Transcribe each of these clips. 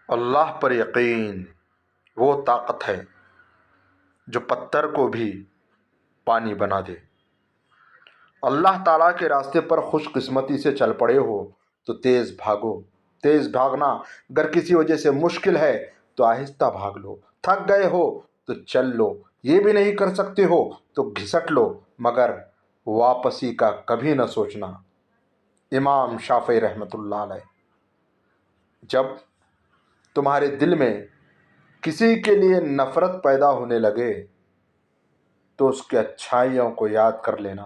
اللہ پر یقین وہ طاقت ہے جو پتھر کو بھی پانی بنا دے۔ اللہ تعالیٰ کے راستے پر خوش قسمتی سے چل پڑے ہو تو تیز بھاگو۔ تیز بھاگنا اگر کسی وجہ سے مشکل ہے تو آہستہ بھاگ لو۔ تھک گئے ہو تو چل لو، یہ بھی نہیں کر سکتے ہو تو گھسٹ لو، مگر واپسی کا کبھی نہ سوچنا۔ امام شافعی رحمۃ اللہ علیہ۔ جب تمہارے دل میں کسی کے لیے نفرت پیدا ہونے لگے تو اس کی اچھائیوں کو یاد کر لینا۔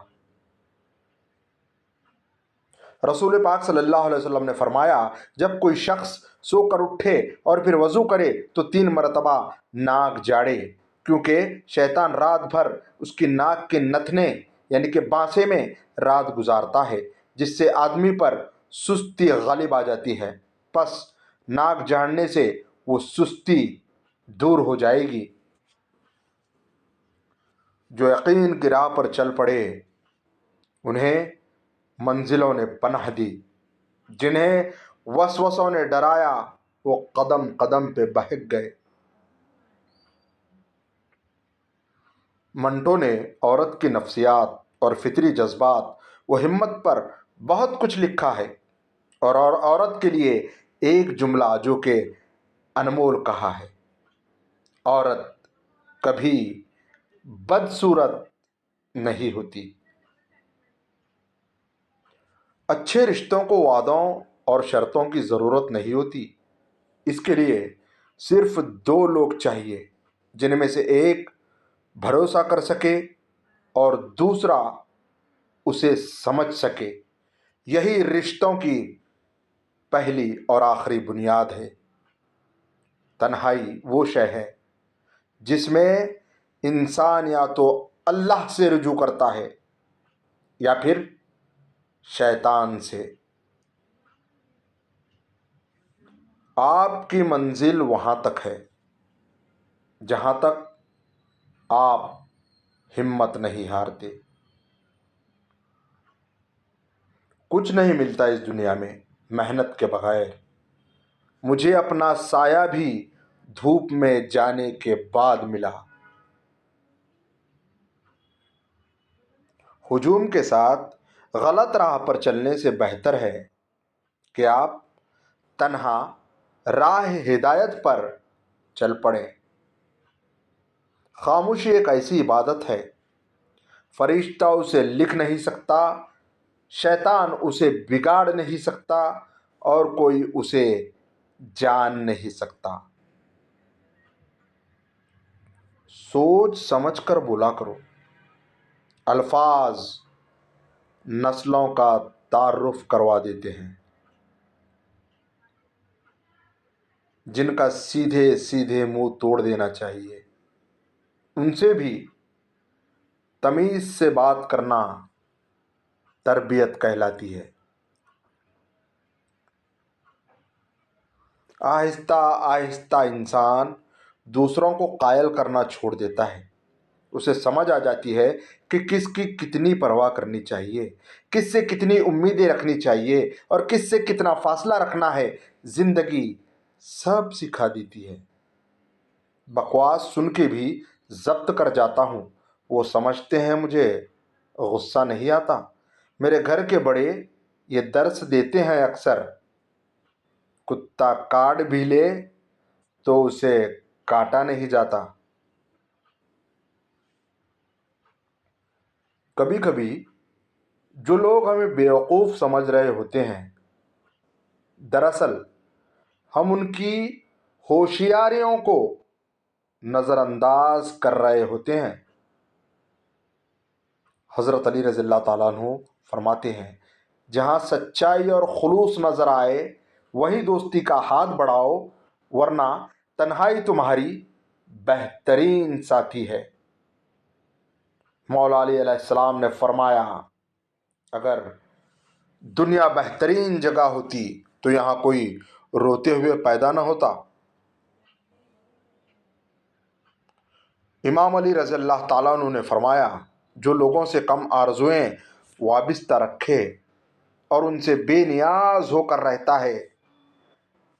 رسول پاک صلی اللہ علیہ وسلم نے فرمایا، جب کوئی شخص سو کر اٹھے اور پھر وضو کرے تو 3 مرتبہ ناک جاڑے، کیونکہ شیطان رات بھر اس کی ناک کے نتنے یعنی کہ بانسے میں رات گزارتا ہے، جس سے آدمی پر سستی غالب آ جاتی ہے۔ پس ناک جاڑنے سے وہ سستی دور ہو جائے گی۔ جو یقین کی راہ پر چل پڑے انہیں منزلوں نے پناہ دی، جنہیں وسوسوں نے ڈرایا وہ قدم قدم پہ بہک گئے۔ منٹو نے عورت کی نفسیات اور فطری جذبات و ہمت پر بہت کچھ لکھا ہے، اور عورت کے لیے ایک جملہ جو کہ انمول کہا ہے، عورت کبھی بدصورت نہیں ہوتی۔ اچھے رشتوں کو وعدوں اور شرطوں کی ضرورت نہیں ہوتی، اس کے لیے صرف 2 لوگ چاہیے، جن میں سے ایک بھروسہ کر سکے اور دوسرا اسے سمجھ سکے۔ یہی رشتوں کی پہلی اور آخری بنیاد ہے۔ تنہائی وہ شے ہے جس میں انسان یا تو اللہ سے رجوع کرتا ہے یا پھر شیطان سے۔ آپ کی منزل وہاں تک ہے جہاں تک آپ ہمت نہیں ہارتے۔ کچھ نہیں ملتا اس دنیا میں محنت کے بغیر۔ مجھے اپنا سایہ بھی دھوپ میں جانے کے بعد ملا۔ ہجوم کے ساتھ غلط راہ پر چلنے سے بہتر ہے کہ آپ تنہا راہ ہدایت پر چل پڑیں۔ خاموشی ایک ایسی عبادت ہے، فرشتہ اسے لکھ نہیں سکتا، شیطان اسے بگاڑ نہیں سکتا، اور کوئی اسے جان نہیں سکتا۔ سوچ سمجھ کر بولا کرو۔ الفاظ نسلوں کا تعارف کروا دیتے ہیں، جن کا سیدھے سیدھے منہ توڑ دینا چاہیے۔ ان سے بھی تمیز سے بات کرنا تربیت کہلاتی ہے۔ آہستہ آہستہ انسان دوسروں کو قائل کرنا چھوڑ دیتا ہے۔ اسے سمجھ آ جاتی ہے کہ کس کی کتنی پرواہ کرنی چاہیے، کس سے کتنی امیدیں رکھنی چاہیے اور کس سے کتنا فاصلہ رکھنا ہے۔ زندگی سب سکھا دیتی ہے۔ بکواس سن کے بھی ضبط کر جاتا ہوں۔ وہ سمجھتے ہیں مجھے غصہ نہیں آتا۔ میرے گھر کے بڑے یہ درس دیتے ہیں اکثر، کتا کاٹ بھی لے تو اسے کاٹا نہیں جاتا۔ کبھی کبھی جو لوگ ہمیں بیوقوف سمجھ رہے ہوتے ہیں، دراصل ہم ان کی ہوشیاریوں کو نظر انداز کر رہے ہوتے ہیں۔ حضرت علی رضی اللہ تعالیٰ عنہ فرماتے ہیں، جہاں سچائی اور خلوص نظر آئے وہیں دوستی کا ہاتھ بڑھاؤ، ورنہ تنہائی تمہاری بہترین ساتھی ہے۔ مولا علی علیہ السلام نے فرمایا، اگر دنیا بہترین جگہ ہوتی تو یہاں کوئی روتے ہوئے پیدا نہ ہوتا۔ امام علی رضی اللہ تعالیٰ عنہ نے فرمایا، جو لوگوں سے کم آرزوئیں وابستہ رکھے اور ان سے بے نیاز ہو کر رہتا ہے،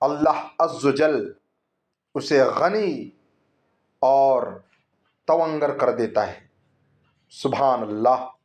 اللہ عز و جل اسے غنی اور تونگر کر دیتا ہے۔ سبحان اللہ۔